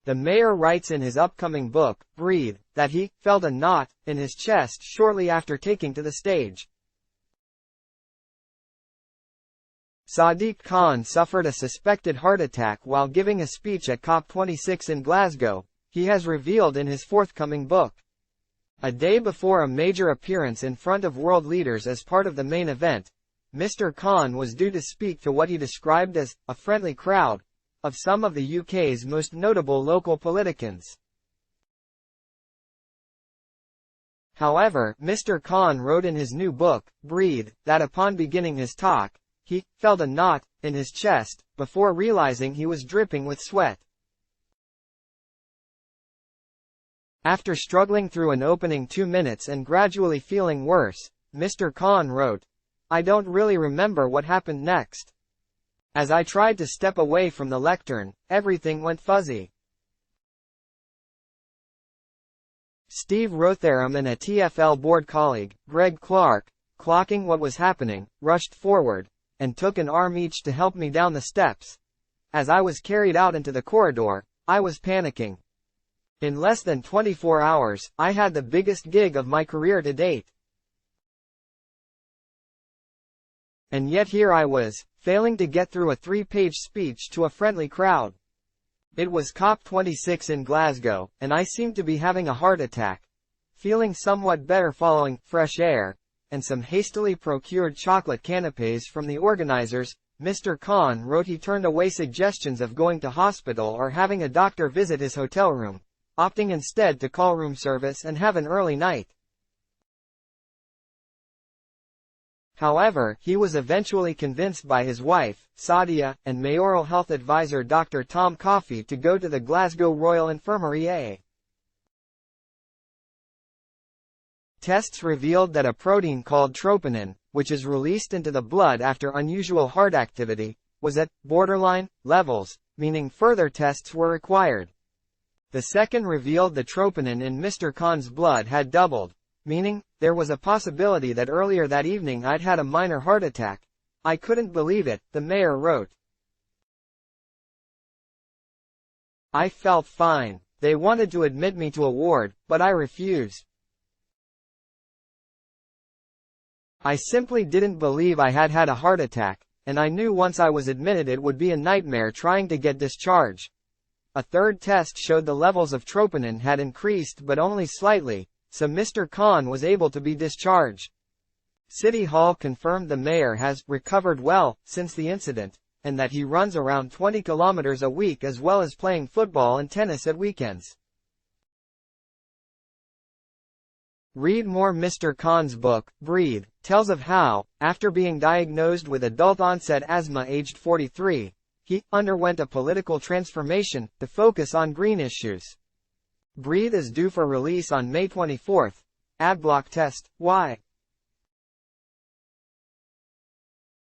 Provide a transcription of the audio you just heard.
The mayor writes in his upcoming book, Breathe, that he felt a knot in his chest shortly after taking to the stage. Sadiq Khan suffered a suspected heart attack while giving a speech at COP26 in Glasgow, he has revealed in his forthcoming book. A day before a major appearance in front of world leaders as part of the main event, Mr. Khan was due to speak to what he described as a friendly crowd of some of the UK's most notable local politicians. However, Mr. Khan wrote in his new book, Breathe, that upon beginning his talk, he felt a knot in his chest before realizing he was dripping with sweat. After struggling through an opening 2 minutes and gradually feeling worse, Mr. Khan wrote, "I don't really remember what happened next. As I tried to step away from the lectern, everything went fuzzy." Steve Rotheram and a TfL board colleague, Greg Clark, clocking what was happening, rushed forward and took an arm each to help me down the steps. As I was carried out into the corridor, I was panicking. In less than 24 hours, I had the biggest gig of my career to date. And yet here I was, failing to get through a 3-page speech to a friendly crowd. It was COP26 in Glasgow, and I seemed to be having a heart attack. Feeling somewhat better following fresh air and some hastily procured chocolate canapés from the organizers, Mr. Khan wrote he turned away suggestions of going to hospital or having a doctor visit his hotel room, opting instead to call room service and have an early night. However, he was eventually convinced by his wife, Sadia, and mayoral health advisor Dr. Tom Coffey to go to the Glasgow Royal Infirmary A. Tests revealed that a protein called troponin, which is released into the blood after unusual heart activity, was at borderline levels, meaning further tests were required. The second revealed the troponin in Mr. Khan's blood had doubled, meaning there was a possibility that earlier that evening I'd had a minor heart attack. I couldn't believe it, the mayor wrote. I felt fine. They wanted to admit me to a ward, but I refused. I simply didn't believe I had had a heart attack, and I knew once I was admitted it would be a nightmare trying to get discharged. A third test showed the levels of troponin had increased but only slightly, so Mr. Khan was able to be discharged. City Hall confirmed the mayor has recovered well since the incident, and that he runs around 20 kilometers a week as well as playing football and tennis at weekends. Read more. Mr. Khan's book, Breathe, tells of how, after being diagnosed with adult-onset asthma aged 43, he underwent a political transformation to focus on green issues. Breathe is due for release on May 24. Adblock Test. Why?